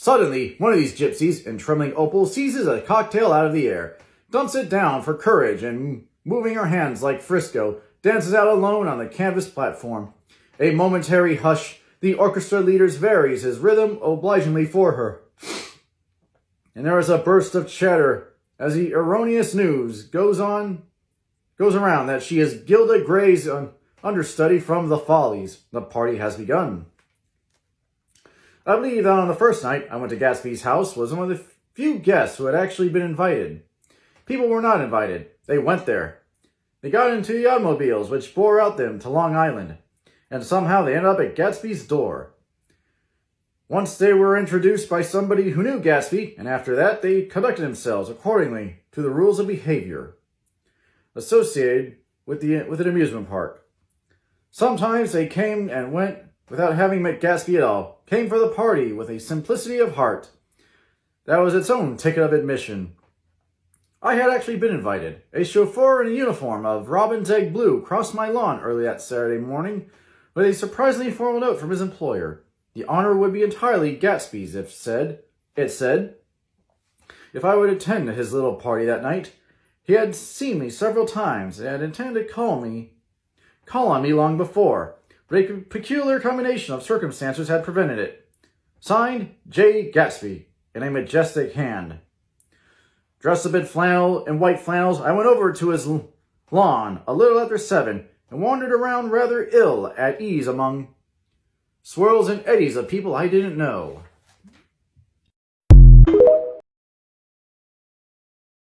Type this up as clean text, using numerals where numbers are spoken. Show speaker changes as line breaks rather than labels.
Suddenly, one of these gypsies in trembling opal seizes a cocktail out of the air, dumps it down for courage, and moving her hands like Frisco, dances out alone on the canvas platform. A momentary hush, the orchestra leader varies his rhythm obligingly for her. And there is a burst of chatter as the erroneous news goes around that she is Gilda Gray's understudy from The Follies. The party has begun. I believe that on the first night I went to Gatsby's house was one of the few guests who had actually been invited. People were not invited. They went there. They got into the automobiles which bore out them to Long Island, and somehow they ended up at Gatsby's door. Once they were introduced by somebody who knew Gatsby, and after that they conducted themselves accordingly to the rules of behavior associated with an amusement park. Sometimes they came and went without having met Gatsby at all, came for the party with a simplicity of heart that was its own ticket of admission. I had actually been invited. A chauffeur in a uniform of robin's egg blue crossed my lawn early that Saturday morning with a surprisingly formal note from his employer. The honor would be entirely Gatsby's, it said. If I would attend his little party that night, he had seen me several times and had intended to call on me long before, but a peculiar combination of circumstances had prevented it. Signed, J. Gatsby, in a majestic hand. Dressed a bit in white flannels, I went over to his lawn a little after 7 and wandered around rather ill at ease among swirls and eddies of people I didn't know.